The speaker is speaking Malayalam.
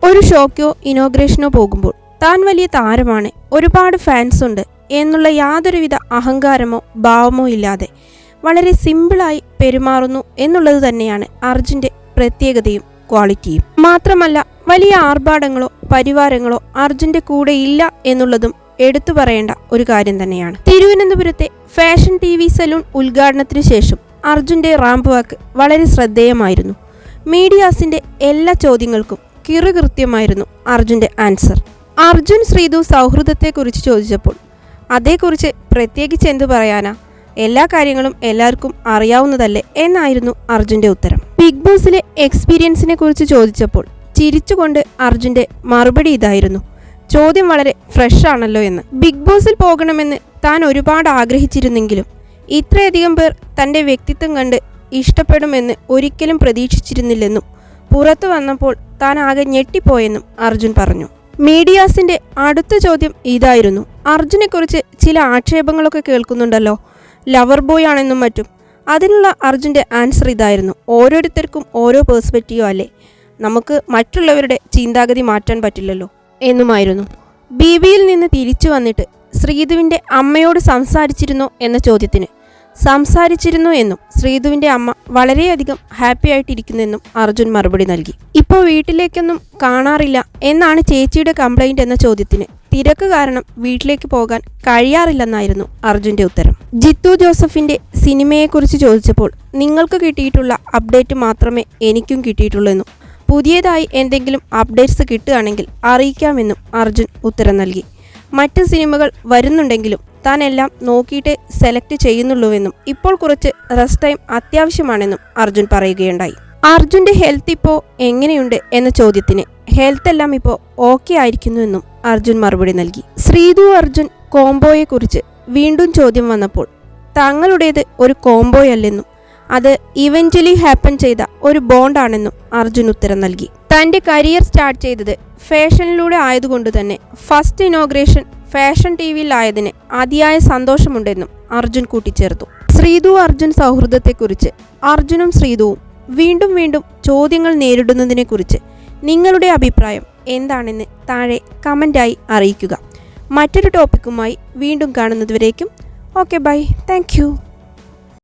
ഒരു ഷോക്കോ ഇനോഗ്രേഷനോ പോകുമ്പോൾ താൻ വലിയ താരമാണ്, ഒരുപാട് ഫാൻസ് ഉണ്ട് എന്നുള്ള യാതൊരുവിധ അഹങ്കാരമോ ഭാവമോ ഇല്ലാതെ വളരെ സിമ്പിളായി പെരുമാറുന്നു എന്നുള്ളത് തന്നെയാണ് അർജുൻ്റെ പ്രത്യേകതയും ക്വാളിറ്റിയും. മാത്രമല്ല വലിയ ആർഭാടങ്ങളോ പരിവാരങ്ങളോ അർജുൻ്റെ കൂടെ ഇല്ല എന്നുള്ളതും എടുത്തു പറയേണ്ട ഒരു കാര്യം തന്നെയാണ്. തിരുവനന്തപുരത്തെ ഫാഷൻ TV സലൂൺ ഉദ്ഘാടനത്തിന് ശേഷം അർജുൻ്റെ റാമ്പ് വാക്ക് വളരെ ശ്രദ്ധേയമായിരുന്നു. മീഡിയാസിൻ്റെ എല്ലാ ചോദ്യങ്ങൾക്കും കിറുകൃത്യമായിരുന്നു അർജുൻ്റെ ആൻസർ. അർജുൻ ശ്രീതു സൗഹൃദത്തെക്കുറിച്ച് ചോദിച്ചപ്പോൾ അതേക്കുറിച്ച് പ്രത്യേകിച്ച് എന്തു പറയാനാ, എല്ലാ കാര്യങ്ങളും എല്ലാവർക്കും അറിയാവുന്നതല്ലേ എന്നായിരുന്നു അർജുൻ്റെ ഉത്തരം. ബിഗ് ബോസിലെ എക്സ്പീരിയൻസിനെ കുറിച്ച് ചോദിച്ചപ്പോൾ ചിരിച്ചുകൊണ്ട് അർജുൻ്റെ മറുപടി ഇതായിരുന്നു: ചോദ്യം വളരെ ഫ്രഷ് ആണല്ലോ എന്ന്. ബിഗ് ബോസിൽ പോകണമെന്ന് താൻ ഒരുപാട് ആഗ്രഹിച്ചിരുന്നെങ്കിലും ഇത്രയധികം പേർ തൻ്റെ വ്യക്തിത്വം കണ്ട് ഇഷ്ടപ്പെടുമെന്ന് ഒരിക്കലും പ്രതീക്ഷിച്ചിരുന്നില്ലെന്നും പുറത്തു വന്നപ്പോൾ താൻ ആകെ ഞെട്ടിപ്പോയെന്നും അർജുൻ പറഞ്ഞു. മീഡിയാസിൻ്റെ അടുത്ത ചോദ്യം ഇതായിരുന്നു: അർജുനെക്കുറിച്ച് ചില ആക്ഷേപങ്ങളൊക്കെ കേൾക്കുന്നുണ്ടല്ലോ, ലവർ ബോയ് ആണെന്നും മറ്റും. അതിനുള്ള അർജുൻ്റെ ആൻസർ ഇതായിരുന്നു: ഓരോരുത്തർക്കും ഓരോ പേഴ്സ്പെക്റ്റീവ് അല്ലേ, നമുക്ക് മറ്റുള്ളവരുടെ ചിന്താഗതി മാറ്റാൻ പറ്റില്ലല്ലോ എന്നുമായിരുന്നു. BBയിൽ നിന്ന് തിരിച്ചു വന്നിട്ട് ശ്രീതുവിൻ്റെ അമ്മയോട് സംസാരിച്ചിരുന്നോ എന്ന ചോദ്യത്തിന് സംസാരിച്ചിരുന്നു എന്നും ശ്രീതുവിൻ്റെ അമ്മ വളരെയധികം ഹാപ്പി ആയിട്ടിരിക്കുന്നെന്നും അർജുൻ മറുപടി നൽകി. ഇപ്പോൾ വീട്ടിലേക്കൊന്നും കാണാറില്ല എന്നാണ് ചേച്ചിയുടെ കംപ്ലൈൻറ്റ് എന്ന ചോദ്യത്തിന് തിരക്ക് കാരണം വീട്ടിലേക്ക് പോകാൻ കഴിയാറില്ലെന്നായിരുന്നു അർജുൻ്റെ ഉത്തരം. ജിത്തു ജോസഫിൻ്റെ സിനിമയെക്കുറിച്ച് ചോദിച്ചപ്പോൾ നിങ്ങൾക്ക് കിട്ടിയിട്ടുള്ള അപ്ഡേറ്റ് മാത്രമേ എനിക്കും കിട്ടിയിട്ടുള്ളൂ എന്നും പുതിയതായി എന്തെങ്കിലും അപ്ഡേറ്റ്സ് കിട്ടുകയാണെങ്കിൽ അറിയിക്കാമെന്നും അർജുൻ ഉത്തരം നൽകി. മറ്റ് സിനിമകൾ വരുന്നുണ്ടെങ്കിലും താൻ എല്ലാം നോക്കിയിട്ട് സെലക്ട് ചെയ്യുന്നുള്ളൂവെന്നും ഇപ്പോൾ കുറച്ച് റെസ്റ്റ് ടൈം അത്യാവശ്യമാണെന്നും അർജുൻ പറയുകയുണ്ടായി. അർജുൻ്റെ ഹെൽത്ത് ഇപ്പോൾ എങ്ങനെയുണ്ട് എന്ന ചോദ്യത്തിന് ഹെൽത്ത് എല്ലാം ഇപ്പോൾ ഓക്കെ ആയിരിക്കുന്നുവെന്നും അർജുൻ മറുപടി നൽകി. ശ്രീതു അർജുൻ കോംബോയെക്കുറിച്ച് വീണ്ടും ചോദ്യം വന്നപ്പോൾ തങ്ങളുടേത് ഒരു കോംബോയല്ലെന്നും അത് ഇവഞ്ച്വലി ഹാപ്പൻ ചെയ്ത ഒരു ബോണ്ടാണെന്നും അർജുൻ ഉത്തരം നൽകി. തൻ്റെ കരിയർ സ്റ്റാർട്ട് ചെയ്തത് ഫാഷനിലൂടെ ആയതുകൊണ്ട് തന്നെ ഫസ്റ്റ് ഇനോഗ്രേഷൻ ഫാഷൻ TVയിലായതിന് അതിയായ സന്തോഷമുണ്ടെന്നും അർജുൻ കൂട്ടിച്ചേർത്തു. ശ്രീതു അർജുൻ സൗഹൃദത്തെക്കുറിച്ച് അർജുനും ശ്രീതുവും വീണ്ടും വീണ്ടും ചോദ്യങ്ങൾ നേരിടുന്നതിനെക്കുറിച്ച് നിങ്ങളുടെ അഭിപ്രായം എന്താണെന്ന് താഴെ കമൻ്റായി അറിയിക്കുക. മറ്റൊരു ടോപ്പിക്കുമായി വീണ്ടും കാണുന്നതുവരേക്കും ഓക്കെ ബൈ, താങ്ക് യു.